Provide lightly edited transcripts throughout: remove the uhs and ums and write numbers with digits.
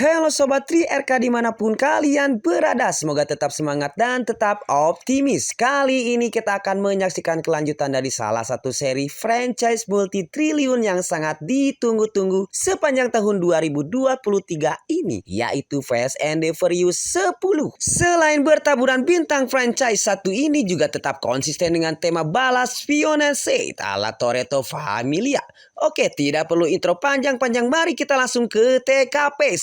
Halo Sobat 3RK dimanapun kalian berada, semoga tetap semangat dan tetap optimis. Kali ini kita akan menyaksikan kelanjutan dari salah satu seri franchise multi-triliun yang sangat ditunggu-tunggu sepanjang tahun 2023 ini, yaitu Fast and the Furious 10. Selain bertaburan bintang, franchise satu ini juga tetap konsisten dengan tema balas Fiancé ala Toretto Familia. Oke, tidak perlu intro panjang-panjang, mari kita langsung ke TKP.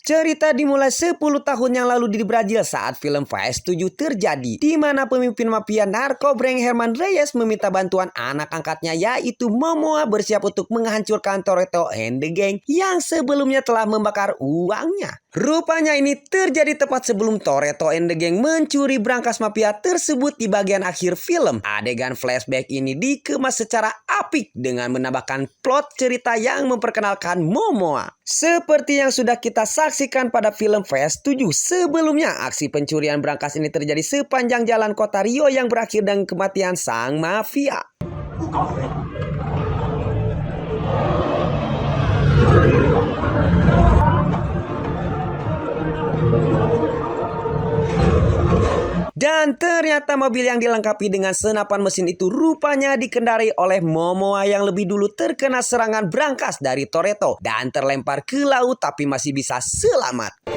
Cerita dimulai 10 tahun yang lalu di Brazil saat film Fast 7 terjadi, di mana pemimpin mafia narko Breng Herman Reyes meminta bantuan anak angkatnya yaitu Momoa bersiap untuk menghancurkan Toretto and the Gang yang sebelumnya telah membakar uangnya. Rupanya ini terjadi tepat sebelum Toretto and the Gang mencuri brankas mafia tersebut di bagian akhir film. Adegan flashback ini dikemas secara apik dengan menambahkan plot cerita yang memperkenalkan Momoa. Seperti yang sudah kita saksikan pada film Fast 7 sebelumnya, aksi pencurian brankas ini terjadi sepanjang jalan kota Rio yang berakhir dengan kematian sang mafia. Dan ternyata mobil yang dilengkapi dengan senapan mesin itu rupanya dikendarai oleh Momoa yang lebih dulu terkena serangan brankas dari Toretto dan terlempar ke laut tapi masih bisa selamat.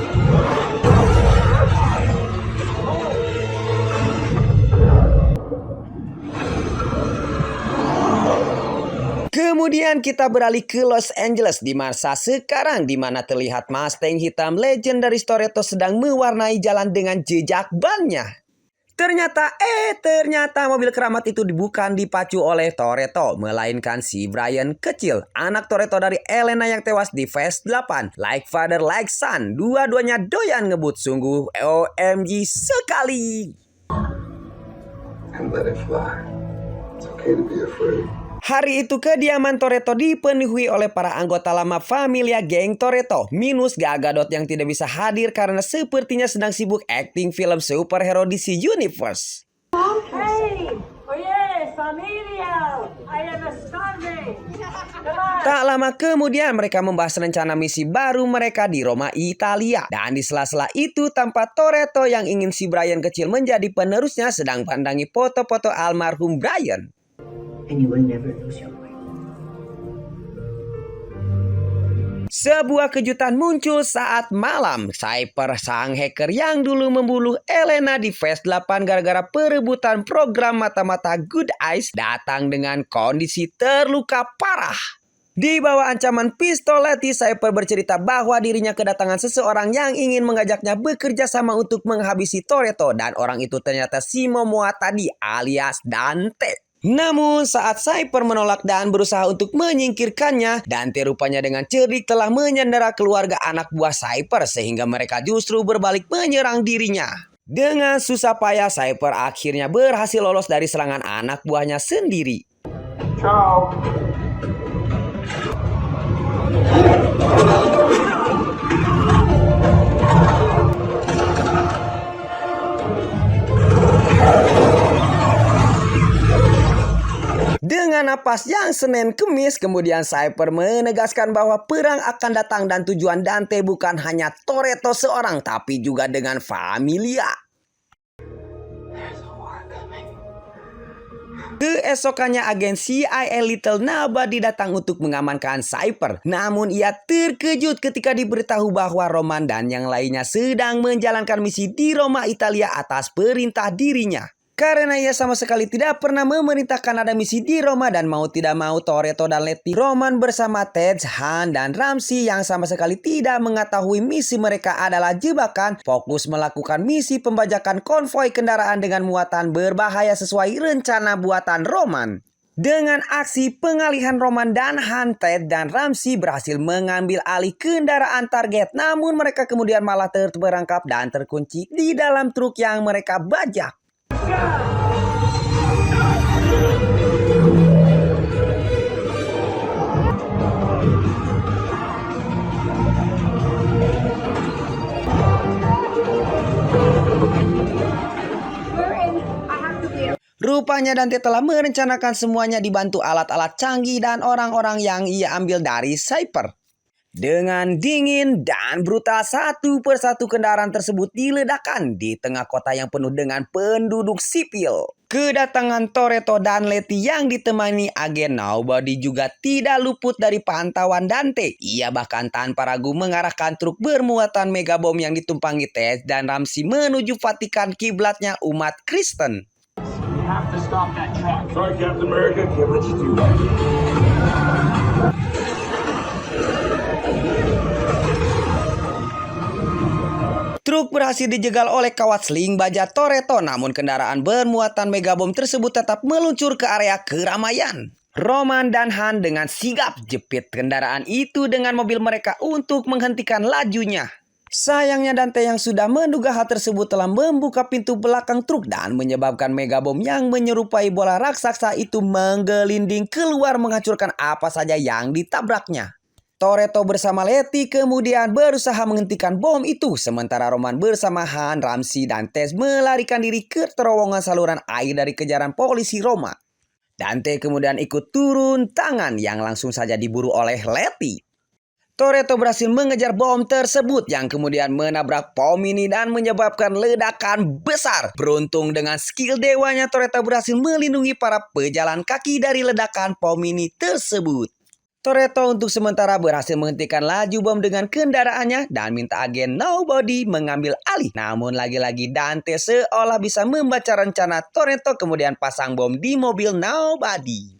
Kemudian kita beralih ke Los Angeles di masa sekarang, di mana terlihat Mustang hitam legendaris Toretto sedang mewarnai jalan dengan jejak bannya. Ternyata mobil keramat itu bukan dipacu oleh Toretto, melainkan si Brian kecil, anak Toretto dari Elena yang tewas di Fast 8. Like father, like son, dua-duanya doyan ngebut, sungguh OMG sekali. And let it fly. It's okay to be afraid. Hari itu kediaman Toretto dipenuhi oleh para anggota lama familia geng Toretto, minus Gal Gadot yang tidak bisa hadir karena sepertinya sedang sibuk akting film superhero DC Universe. Hey! Oye, familia! I am a starving! Tak lama kemudian mereka membahas rencana misi baru mereka di Roma, Italia. Dan di sela-sela itu tampak Toretto yang ingin si Brian kecil menjadi penerusnya sedang pandangi foto-foto almarhum Brian. And you will never lose your way. Sebuah kejutan muncul saat malam. Cypher, sang hacker yang dulu membunuh Elena di Fast 8 gara-gara perebutan program mata-mata Good Eyes, datang dengan kondisi terluka parah. Di bawah ancaman pistoleti, Cypher bercerita bahwa dirinya kedatangan seseorang yang ingin mengajaknya bekerja sama untuk menghabisi Toretto, dan orang itu ternyata si Momoa tadi alias Dante. Namun saat Cypher menolak dan berusaha untuk menyingkirkannya, Dante rupanya dengan cerdik telah menyandera keluarga anak buah Cypher sehingga mereka justru berbalik menyerang dirinya. Dengan susah payah Cypher akhirnya berhasil lolos dari serangan anak buahnya sendiri. Ciao. Dengan napas yang Senin Kemis, kemudian Cypher menegaskan bahwa perang akan datang dan tujuan Dante bukan hanya Toretto seorang, tapi juga dengan familia. Keesokannya agen CIA Little Nobody datang untuk mengamankan Cypher. Namun ia terkejut ketika diberitahu bahwa Roman dan yang lainnya sedang menjalankan misi di Roma, Italia atas perintah dirinya. Karena ia sama sekali tidak pernah memerintahkan ada misi di Roma, dan mau tidak mau Toretto dan Letty Roman bersama Ted, Han, dan Ramsey yang sama sekali tidak mengetahui misi mereka adalah jebakan, fokus melakukan misi pembajakan konvoi kendaraan dengan muatan berbahaya sesuai rencana buatan Roman. Dengan aksi pengalihan Roman dan Han, Ted dan Ramsey berhasil mengambil alih kendaraan target, namun mereka kemudian malah terperangkap dan terkunci di dalam truk yang mereka bajak. Rupanya Dante telah merencanakan semuanya dibantu alat-alat canggih dan orang-orang yang ia ambil dari Cypher. Dengan dingin dan brutal, satu persatu kendaraan tersebut diledakkan di tengah kota yang penuh dengan penduduk sipil. Kedatangan Toretto dan Letty yang ditemani agen Nobody juga tidak luput dari pantauan Dante. Ia bahkan tanpa ragu mengarahkan truk bermuatan megabom yang ditumpangi Tess dan Ramsey menuju Vatikan, kiblatnya umat Kristen. We have to stop that truck. Sorry, Captain America, can't let you do that. Truk berhasil dijegal oleh kawat sling baja Toretto, namun kendaraan bermuatan megabom tersebut tetap meluncur ke area keramaian. Roman dan Han dengan sigap jepit kendaraan itu dengan mobil mereka untuk menghentikan lajunya. Sayangnya Dante yang sudah menduga hal tersebut telah membuka pintu belakang truk dan menyebabkan megabom yang menyerupai bola raksasa itu menggelinding keluar menghancurkan apa saja yang ditabraknya. Toretto bersama Letty kemudian berusaha menghentikan bom itu, sementara Roman bersama Han, Ramsey, dan Tess melarikan diri ke terowongan saluran air dari kejaran polisi Roma. Dante kemudian ikut turun tangan yang langsung saja diburu oleh Letty. Toretto berhasil mengejar bom tersebut yang kemudian menabrak pom ini dan menyebabkan ledakan besar. Beruntung dengan skill dewanya, Toretto berhasil melindungi para pejalan kaki dari ledakan pom ini tersebut. Toretto untuk sementara berhasil menghentikan laju bom dengan kendaraannya dan minta agen Nobody mengambil alih. Namun lagi-lagi Dante seolah bisa membaca rencana Toretto kemudian pasang bom di mobil Nobody.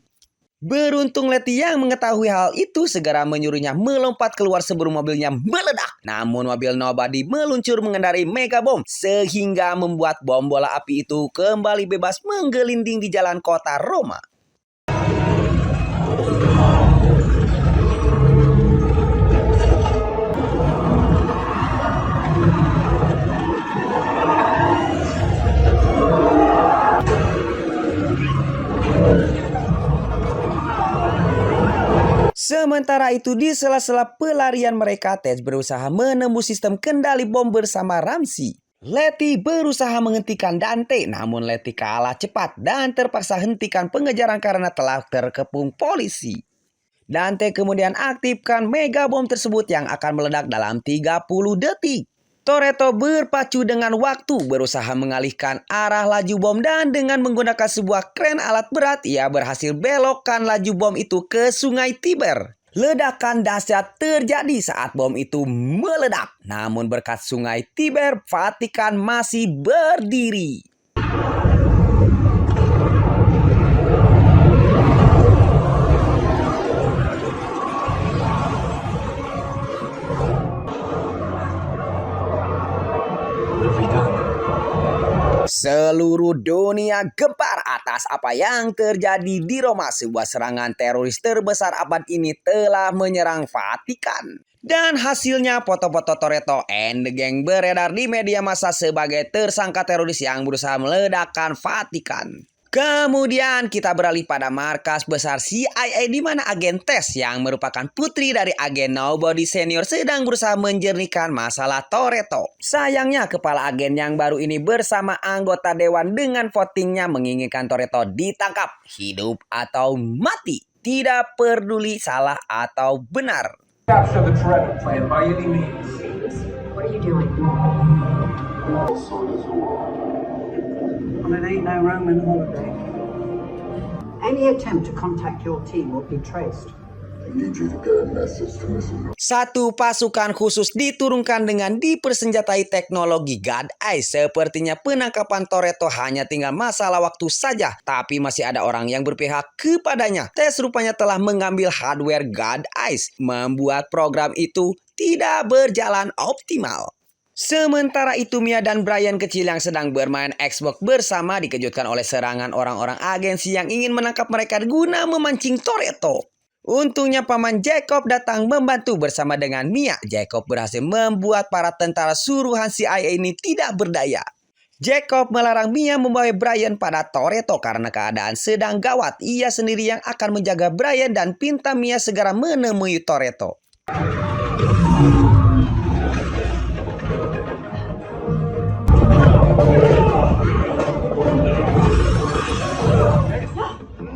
Beruntung Letty yang mengetahui hal itu segera menyuruhnya melompat keluar sebelum mobilnya meledak. Namun mobil Nobody meluncur mengendarai megabom sehingga membuat bom bola api itu kembali bebas menggelinding di jalan kota Roma. Sementara itu di sela-sela pelarian mereka, Tess berusaha menembus sistem kendali bom bersama Ramsey. Letty berusaha menghentikan Dante, namun Letty kalah cepat dan terpaksa hentikan pengejaran karena telah terkepung polisi. Dante kemudian aktifkan megabom tersebut yang akan meledak dalam 30 detik. Toretto berpacu dengan waktu berusaha mengalihkan arah laju bom dan dengan menggunakan sebuah kren alat berat ia berhasil belokkan laju bom itu ke sungai Tiber. Ledakan dahsyat terjadi saat bom itu meledak. Namun berkat sungai Tiber, Vatikan masih berdiri. Seluruh dunia gempar atas apa yang terjadi di Roma. Sebuah serangan teroris terbesar abad ini telah menyerang Vatikan. Dan hasilnya foto-foto Toretto and the gang beredar di media massa sebagai tersangka teroris yang berusaha meledakkan Vatikan. Kemudian kita beralih pada markas besar CIA di mana agen Tess yang merupakan putri dari agen Nobody senior sedang berusaha menjernihkan masalah Toretto. Sayangnya kepala agen yang baru ini bersama anggota dewan dengan votingnya menginginkan Toretto ditangkap, hidup atau mati. Tidak peduli salah atau benar. Capture the Toretto plan by any means. What are you doing? So does the world. Well, it ain't no Roman holiday. Any attempt to contact your team will be traced. I need you to get a message to Mrs. Satu pasukan khusus diturunkan dengan dipersenjatai teknologi God Eyes. Sepertinya penangkapan Toretto hanya tinggal masalah waktu saja. Tapi masih ada orang yang berpihak kepadanya. Tess rupanya telah mengambil hardware God Eyes, membuat program itu tidak berjalan optimal. Sementara itu Mia dan Brian kecil yang sedang bermain Xbox bersama dikejutkan oleh serangan orang-orang agensi yang ingin menangkap mereka guna memancing Toretto. Untungnya paman Jacob datang membantu bersama dengan Mia. Jacob berhasil membuat para tentara suruhan CIA ini tidak berdaya. Jacob melarang Mia membawa Brian pada Toretto karena keadaan sedang gawat. Ia sendiri yang akan menjaga Brian dan pinta Mia segera menemui Toretto.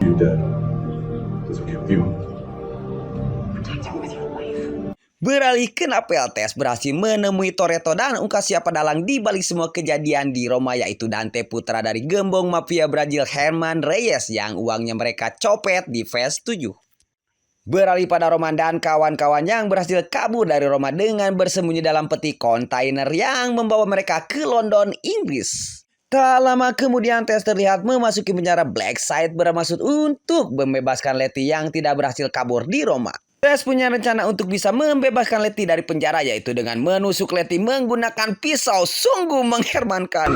You dead. Doesn't give you. Protect him with your life. kena peltes berhasil menemui Toretto dan ungkap siapa dalang di balik semua kejadian di Roma, yaitu Dante, putra dari gembong mafia Brazil Herman Reyes yang uangnya mereka copet di Phase 7. Beralih pada Roman dan kawan-kawan yang berhasil kabur dari Roma dengan bersembunyi dalam peti kontainer yang membawa mereka ke London, Inggris. Tak lama kemudian Tess terlihat memasuki penjara Blackside bermaksud untuk membebaskan Letty yang tidak berhasil kabur di Roma. Tess punya rencana untuk bisa membebaskan Letty dari penjara, yaitu dengan menusuk Letty menggunakan pisau. Sungguh menghermankan.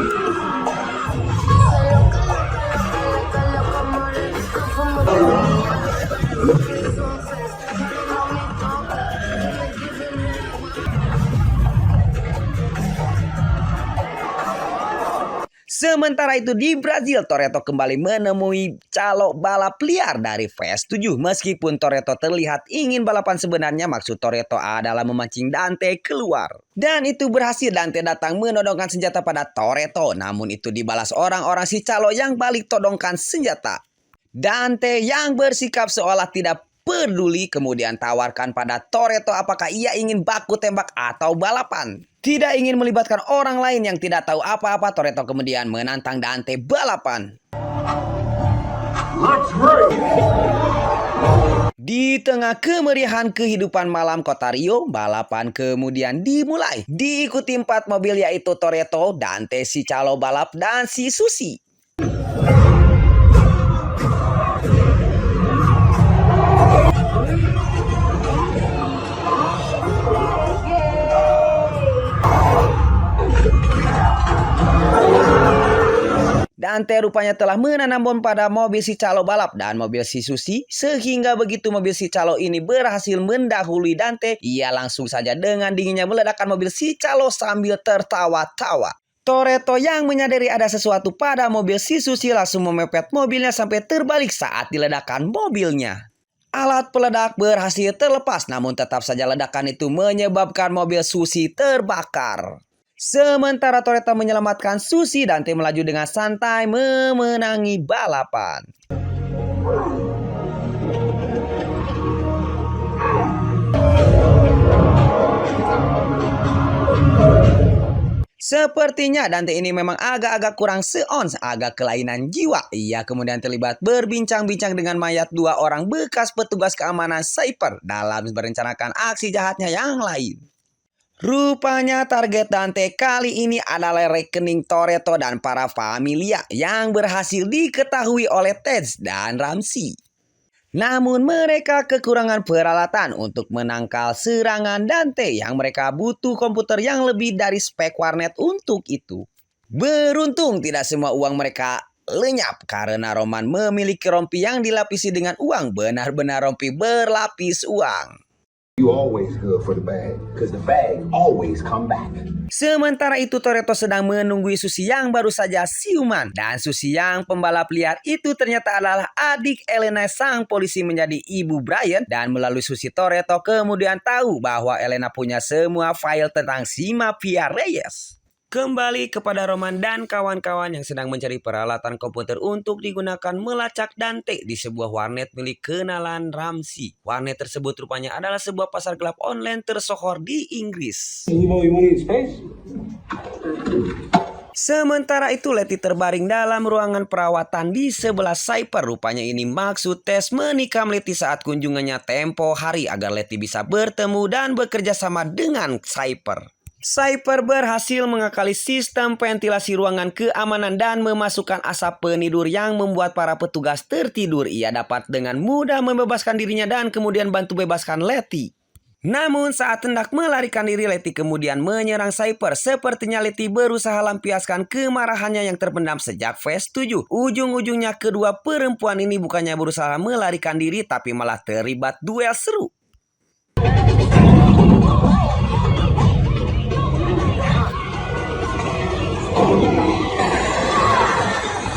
Sementara itu di Brazil, Toretto kembali menemui calo balap liar dari Phase 7. Meskipun Toretto terlihat ingin balapan, sebenarnya maksud Toretto adalah memancing Dante keluar. Dan itu berhasil. Dante datang menodongkan senjata pada Toretto, namun itu dibalas orang-orang si calo yang balik todongkan senjata. Dante yang bersikap seolah tidak peduli kemudian tawarkan pada Toretto apakah ia ingin baku tembak atau balapan. Tidak ingin melibatkan orang lain yang tidak tahu apa-apa, Toretto kemudian menantang Dante balapan. Let's race! Di tengah kemeriahan kehidupan malam kota Rio, balapan kemudian dimulai. Diikuti 4 mobil, yaitu Toretto, Dante, si calo balap, dan si Susi. Dante rupanya telah menanam bom pada mobil si calo balap dan mobil si Susi, sehingga begitu mobil si calo ini berhasil mendahului Dante, ia langsung saja dengan dinginnya meledakkan mobil si calo sambil tertawa-tawa. Toretto yang menyadari ada sesuatu pada mobil si Susi langsung memepet mobilnya sampai terbalik saat diledakkan mobilnya. Alat peledak berhasil terlepas, namun tetap saja ledakan itu menyebabkan mobil Susi terbakar. Sementara Toretto menyelamatkan Susi, Dante melaju dengan santai memenangi balapan. Sepertinya Dante ini memang agak-agak kurang seons, agak kelainan jiwa. Ia kemudian terlibat berbincang-bincang dengan mayat 2 orang bekas petugas keamanan Cypher dalam merencanakan aksi jahatnya yang lain. Rupanya target Dante kali ini adalah rekening Toretto dan para familia yang berhasil diketahui oleh Tess dan Ramsey. Namun mereka kekurangan peralatan untuk menangkal serangan Dante yang mereka butuh komputer yang lebih dari spek warnet untuk itu. Beruntung tidak semua uang mereka lenyap karena Roman memiliki rompi yang dilapisi dengan uang, benar-benar rompi berlapis uang. You always good for the bag, because the bag always come back. Sementara itu Toretto sedang menunggui Susi yang baru saja siuman. Dan Susi yang pembalap liar itu ternyata adalah adik Elena sang polisi menjadi ibu Brian. Dan melalui Susi, Toretto kemudian tahu bahwa Elena punya semua file tentang si mafia Reyes. Kembali kepada Roman dan kawan-kawan yang sedang mencari peralatan komputer untuk digunakan melacak Dante di sebuah warnet milik kenalan Ramsey. Warnet tersebut rupanya adalah sebuah pasar gelap online tersohor di Inggris. Sementara itu Letty terbaring dalam ruangan perawatan di sebelah Cypher. Rupanya ini maksud Tess menikam Letty saat kunjungannya tempo hari agar Letty bisa bertemu dan bekerja sama dengan Cypher. Cypher berhasil mengakali sistem ventilasi ruangan keamanan dan memasukkan asap penidur yang membuat para petugas tertidur. Ia dapat dengan mudah membebaskan dirinya dan kemudian bantu bebaskan Letty. Namun saat hendak melarikan diri, Letty kemudian menyerang Cypher. Sepertinya Letty berusaha lampiaskan kemarahannya yang terpendam sejak Phase 7. Ujung-ujungnya kedua perempuan ini bukannya berusaha melarikan diri, tapi malah terlibat duel seru.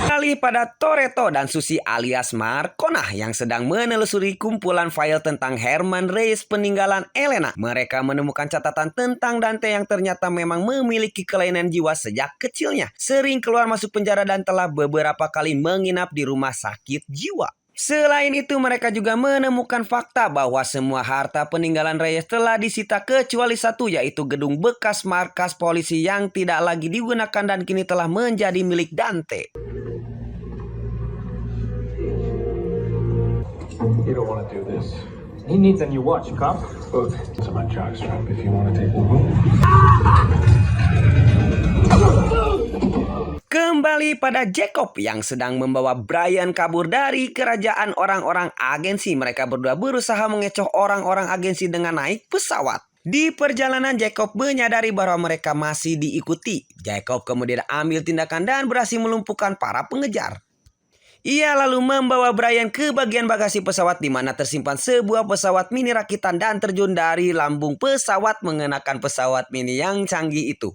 Kali pada Toretto dan Susi alias Marcona yang sedang menelusuri kumpulan file tentang Herman Reyes peninggalan Elena. Mereka menemukan catatan tentang Dante yang ternyata memang memiliki kelainan jiwa sejak kecilnya. Sering keluar masuk penjara dan telah beberapa kali menginap di rumah sakit jiwa. Selain itu, mereka juga menemukan fakta bahwa semua harta peninggalan Reyes telah disita kecuali satu, yaitu gedung bekas markas polisi yang tidak lagi digunakan dan kini telah menjadi milik Dante. You don't want to do this. He needs a new watch, cop. Look, it's my jockstrap if you want to take one home. Kembali pada Jacob yang sedang membawa Brian kabur dari kerajaan orang-orang agensi. Mereka berdua berusaha mengecoh orang-orang agensi dengan naik pesawat. Di perjalanan, Jacob menyadari bahwa mereka masih diikuti. Jacob kemudian ambil tindakan dan berhasil melumpuhkan para pengejar. Ia lalu membawa Brian ke bagian bagasi pesawat di mana tersimpan sebuah pesawat mini rakitan dan terjun dari lambung pesawat mengenakan pesawat mini yang canggih itu.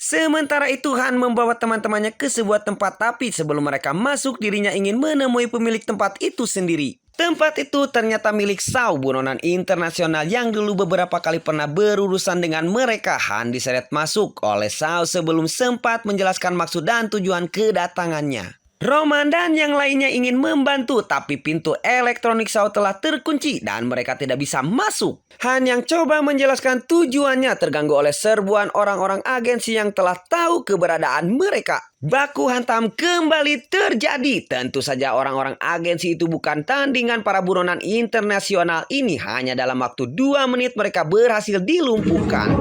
Sementara itu, Han membawa teman-temannya ke sebuah tempat, tapi sebelum mereka masuk, dirinya ingin menemui pemilik tempat itu sendiri. Tempat itu ternyata milik Shaw, buronan internasional yang dulu beberapa kali pernah berurusan dengan mereka. Han diseret masuk oleh Shaw sebelum sempat menjelaskan maksud dan tujuan kedatangannya. Roman dan yang lainnya ingin membantu, tapi pintu elektronik Shaw telah terkunci dan mereka tidak bisa masuk. Han yang coba menjelaskan tujuannya terganggu oleh serbuan orang-orang agensi yang telah tahu keberadaan mereka. Baku hantam kembali terjadi. Tentu saja orang-orang agensi itu bukan tandingan para buronan internasional ini. Hanya dalam waktu 2 menit mereka berhasil dilumpuhkan.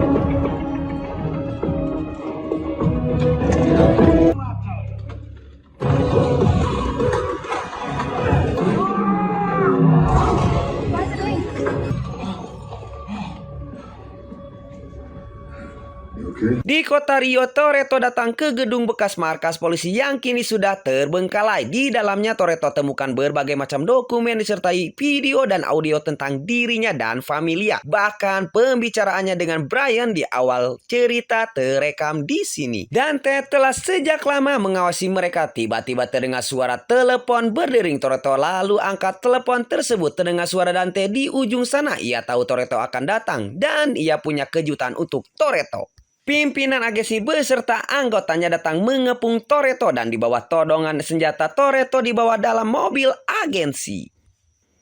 Di kota Rio, Toretto datang ke gedung bekas markas polisi yang kini sudah terbengkalai. Di dalamnya Toretto temukan berbagai macam dokumen disertai video dan audio tentang dirinya dan Familia. Bahkan pembicaraannya dengan Brian di awal cerita terekam di sini. Dante telah sejak lama mengawasi mereka. Tiba-tiba terdengar suara telepon berdering. Toretto lalu angkat telepon tersebut. Terdengar suara Dante di ujung sana. Ia tahu Toretto akan datang dan ia punya kejutan untuk Toretto. Pimpinan agensi beserta anggotanya datang mengepung Toretto dan di bawah todongan senjata Toretto dibawa dalam mobil agensi.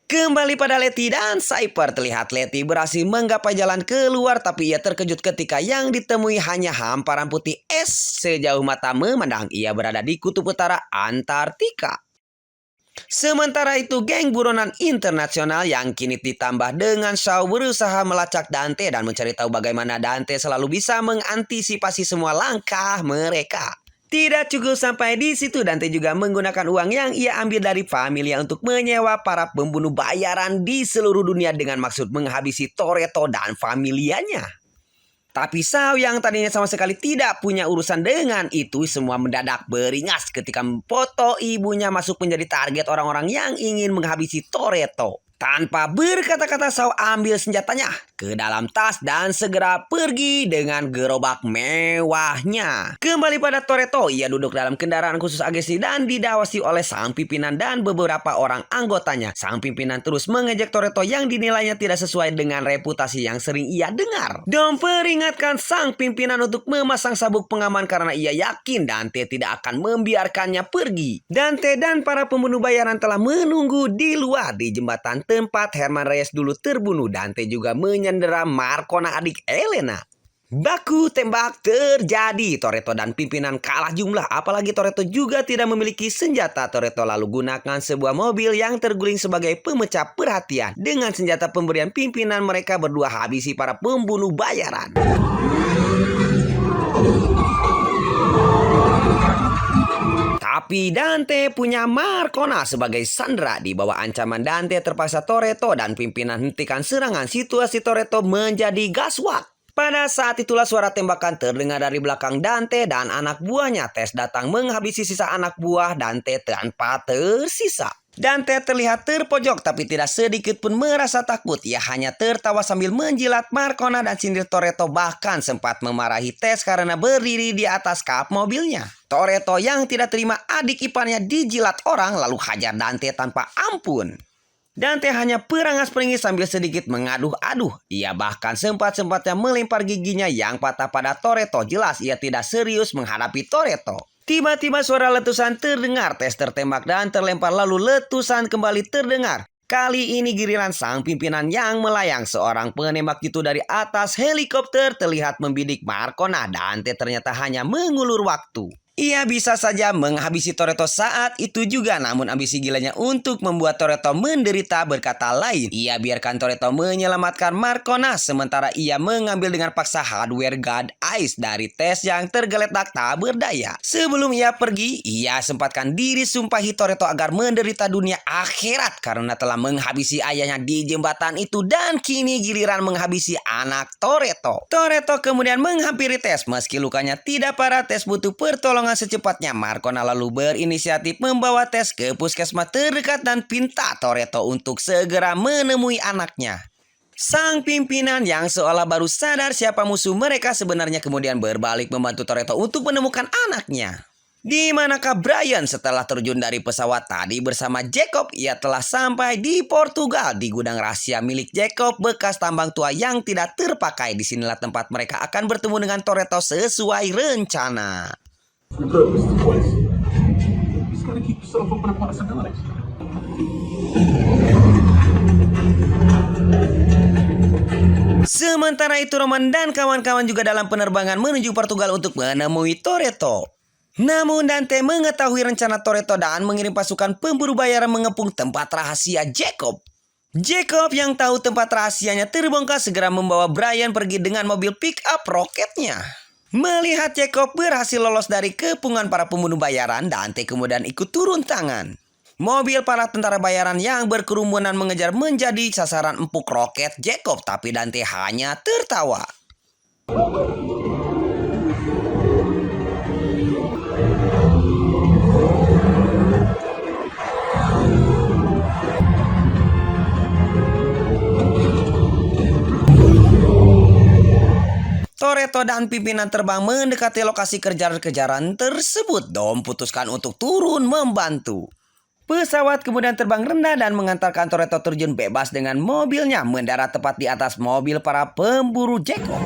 Kembali pada Letty dan Cypher, terlihat Letty berhasil menggapai jalan keluar, tapi ia terkejut ketika yang ditemui hanya hamparan putih es. Sejauh mata memandang, ia berada di kutub utara Antartika. Sementara itu, geng buronan internasional yang kini ditambah dengan Shaw berusaha melacak Dante dan mencari tahu bagaimana Dante selalu bisa mengantisipasi semua langkah mereka. Tidak cukup sampai di situ, Dante juga menggunakan uang yang ia ambil dari Familia untuk menyewa para pembunuh bayaran di seluruh dunia dengan maksud menghabisi Toretto dan Familianya. Tapi Shaw yang tadinya sama sekali tidak punya urusan dengan itu semua mendadak beringas ketika foto ibunya masuk menjadi target orang-orang yang ingin menghabisi Toretto. Tanpa berkata-kata, Shaw ambil senjatanya ke dalam tas dan segera pergi dengan gerobak mewahnya. Kembali pada Toretto, ia duduk dalam kendaraan khusus agensi dan didawasi oleh sang pimpinan dan beberapa orang anggotanya. Sang pimpinan terus mengejek Toretto yang dinilainya tidak sesuai dengan reputasi yang sering ia dengar. Dom peringatkan sang pimpinan untuk memasang sabuk pengaman karena ia yakin Dante tidak akan membiarkannya pergi. Dante dan para pembunuh bayaran telah menunggu di luar di jembatan tempat Herman Reyes dulu terbunuh. Dante juga menyandera Marcona, adik Elena. Baku tembak terjadi. Toretto dan pimpinan kalah jumlah. Apalagi Toretto juga tidak memiliki senjata. Toretto lalu gunakan sebuah mobil yang terguling sebagai pemecah perhatian. Dengan senjata pemberian pimpinan, mereka berdua habisi para pembunuh bayaran. Tapi Dante punya Marcona sebagai sandera. Di bawah ancaman Dante terpaksa Toretto dan pimpinan hentikan serangan. Situasi Toretto menjadi gawat. Pada saat itulah suara tembakan terdengar dari belakang Dante dan anak buahnya. Tess datang menghabisi sisa anak buah Dante tanpa tersisa. Dante terlihat terpojok tapi tidak sedikit pun merasa takut. Ia hanya tertawa sambil menjilat Marcona dan sindir Toretto, bahkan sempat memarahi Tess karena berdiri di atas kap mobilnya. Toretto yang tidak terima adik iparnya dijilat orang lalu hajar Dante tanpa ampun. Dante hanya perangas-peringis sambil sedikit mengaduh-aduh. Ia bahkan sempat-sempatnya melempar giginya yang patah pada Toretto. Jelas ia tidak serius menghadapi Toretto. Tiba-tiba suara letusan terdengar, tes tertembak dan terlempar lalu letusan kembali terdengar. Kali ini giliran sang pimpinan yang melayang. Seorang penembak itu dari atas helikopter terlihat membidik Marcona. Dante ternyata hanya mengulur waktu. Ia bisa saja menghabisi Toretto saat itu juga, namun ambisi gilanya untuk membuat Toretto menderita berkata lain. Ia biarkan Toretto menyelamatkan Marcona, sementara ia mengambil dengan paksa hardware God Eyes dari tes yang tergeletak tak berdaya. Sebelum ia pergi, ia sempatkan diri sumpahi Toretto agar menderita dunia akhirat karena telah menghabisi ayahnya di jembatan itu, dan kini giliran menghabisi anak Toretto. Toretto kemudian menghampiri tes. Meski lukanya tidak parah, tes butuh pertolongan secepatnya. Marcona lalu berinisiatif membawa tes ke puskesmas terdekat dan pinta Toretto untuk segera menemui anaknya. Sang pimpinan yang seolah baru sadar siapa musuh mereka sebenarnya kemudian berbalik membantu Toretto untuk menemukan anaknya. Di manakah Brian setelah terjun dari pesawat tadi bersama Jacob? Ia telah sampai di Portugal, di gudang rahasia milik Jacob, bekas tambang tua yang tidak terpakai. Disinilah tempat mereka akan bertemu dengan Toretto sesuai rencana. Regardless of the place, you just gotta keep yourself open to possibilities. Sementara itu Roman dan kawan-kawan juga dalam penerbangan menuju Portugal untuk menemui Toretto. Namun Dante mengetahui rencana Toretto dan mengirim pasukan pemburu bayaran mengepung tempat rahasia Jacob. Jacob yang tahu tempat rahasianya terbongkar segera membawa Brian pergi dengan mobil pick-up roketnya. Melihat Jacob berhasil lolos dari kepungan para pembunuh bayaran, Dante kemudian ikut turun tangan. Mobil para tentara bayaran yang berkerumunan mengejar menjadi sasaran empuk roket Jacob, tapi Dante hanya tertawa. Toretto dan pimpinan terbang mendekati lokasi kejar-kejaran tersebut. Dom putuskan untuk turun membantu. Pesawat kemudian terbang rendah dan mengantarkan Toretto terjun bebas dengan mobilnya, mendarat tepat di atas mobil para pemburu Jacob.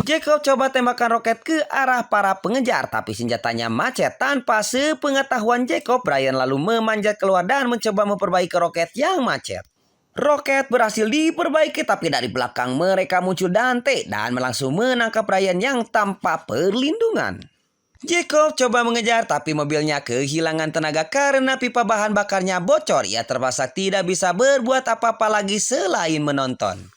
Jacob coba tembakan roket ke arah para pengejar, tapi senjatanya macet. Tanpa sepengetahuan Jacob, Brian lalu memanjat keluar dan mencoba memperbaiki roket yang macet. Roket berhasil diperbaiki, tapi dari belakang mereka muncul Dante dan langsung menangkap Brian yang tanpa perlindungan. Jacob coba mengejar, tapi mobilnya kehilangan tenaga karena pipa bahan bakarnya bocor. Ia terpaksa tidak bisa berbuat apa-apa lagi selain menonton.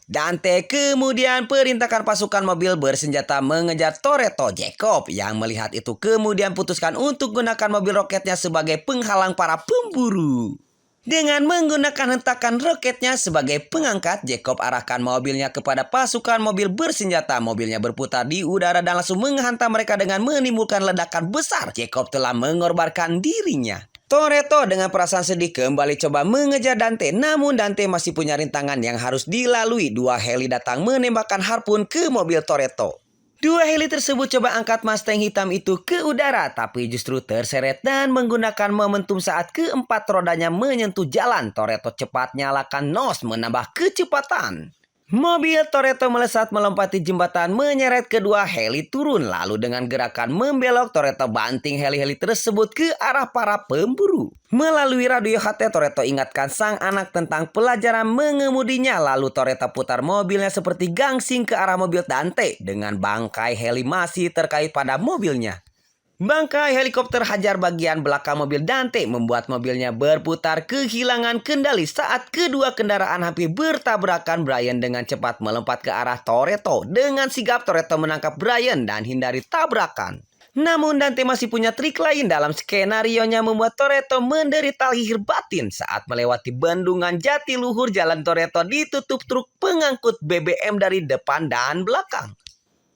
Dante kemudian perintahkan pasukan mobil bersenjata mengejar Toretto. Jacob yang melihat itu kemudian putuskan untuk gunakan mobil roketnya sebagai penghalang para pemburu. Dengan menggunakan hentakan roketnya sebagai pengangkat, Jacob arahkan mobilnya kepada pasukan mobil bersenjata. Mobilnya berputar di udara dan langsung menghantam mereka dengan menimbulkan ledakan besar. Jacob telah mengorbankan dirinya. Toretto dengan perasaan sedih kembali coba mengejar Dante, namun Dante masih punya rintangan yang harus dilalui. Dua heli datang menembakkan harpun ke mobil Toretto. Dua heli tersebut coba angkat Mustang hitam itu ke udara, tapi justru terseret dan menggunakan momentum saat keempat rodanya menyentuh jalan. Toretto cepat nyalakan nos menambah kecepatan. Mobil Toretto melesat melompati jembatan menyeret kedua heli turun. Lalu dengan gerakan membelok, Toretto banting heli-heli tersebut ke arah para pemburu. Melalui radio HT, Toretto ingatkan sang anak tentang pelajaran mengemudinya. Lalu Toretto putar mobilnya seperti gangsing ke arah mobil Dante dengan bangkai heli masih terkait pada mobilnya. Bangkai helikopter hajar bagian belakang mobil Dante membuat mobilnya berputar kehilangan kendali saat kedua kendaraan hampir bertabrakan. Brian dengan cepat melompat ke arah Toretto. Dengan sigap Toretto menangkap Brian dan hindari tabrakan. Namun Dante masih punya trik lain dalam skenarionya membuat Toretto menderita lahir batin saat melewati bendungan Jatiluhur. Jalan Toretto ditutup truk pengangkut BBM dari depan dan belakang.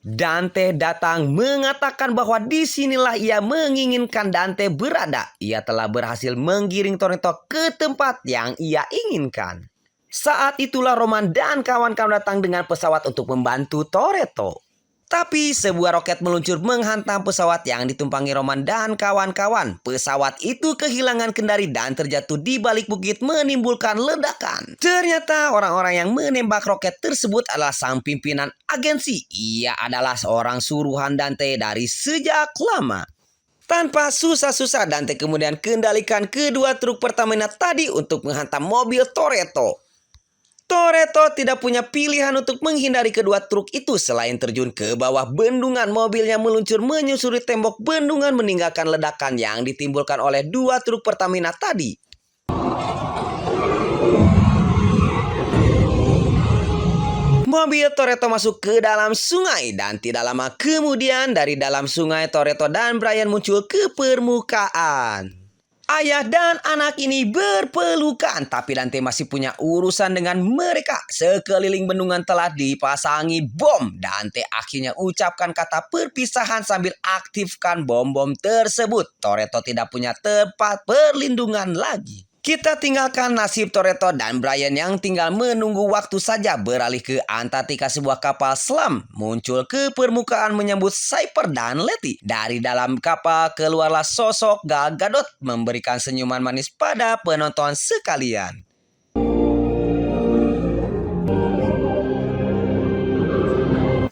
Dante datang mengatakan bahwa disinilah ia menginginkan Dante berada. Ia telah berhasil menggiring Toretto ke tempat yang ia inginkan. Saat itulah Roman dan kawan-kawan datang dengan pesawat untuk membantu Toretto. Tapi sebuah roket meluncur menghantam pesawat yang ditumpangi Roman dan kawan-kawan. Pesawat itu kehilangan kendali dan terjatuh di balik bukit menimbulkan ledakan. Ternyata orang-orang yang menembak roket tersebut adalah sang pimpinan agensi. Ia adalah seorang suruhan Dante dari sejak lama. Tanpa susah-susah Dante kemudian kendalikan kedua truk Pertamina tadi untuk menghantam mobil Toretto. Toretto tidak punya pilihan untuk menghindari kedua truk itu selain terjun ke bawah bendungan. Mobilnya meluncur menyusuri tembok bendungan meninggalkan ledakan yang ditimbulkan oleh dua truk Pertamina tadi. Mobil Toretto masuk ke dalam sungai dan tidak lama kemudian dari dalam sungai Toretto dan Brian muncul ke permukaan. Ayah dan anak ini berpelukan, tapi Dante masih punya urusan dengan mereka. Sekeliling bendungan telah dipasangi bom. Dante akhirnya ucapkan kata perpisahan sambil aktifkan bom-bom tersebut. Toretto tidak punya tempat perlindungan lagi. Kita tinggalkan nasib Toretto dan Brian yang tinggal menunggu waktu saja beralih ke Antartika. Sebuah kapal selam muncul ke permukaan menyambut Cyper dan Letty. Dari dalam kapal keluarlah sosok Gal Gadot memberikan senyuman manis pada penonton sekalian.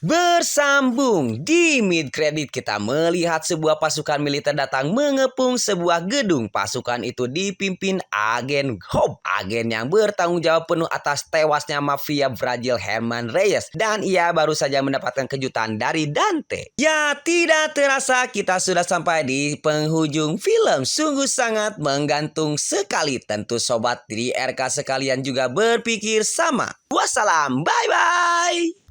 Bersambung di mid credit kita melihat sebuah pasukan militer datang mengepung sebuah gedung. Pasukan itu dipimpin agen Hope, agen yang bertanggung jawab penuh atas tewasnya mafia Brazil Herman Reyes, dan ia baru saja mendapatkan kejutan dari Dante. Ya, tidak terasa kita sudah sampai di penghujung film. Sungguh sangat menggantung sekali. Tentu sobat di RK sekalian juga berpikir sama. Wassalam, bye bye.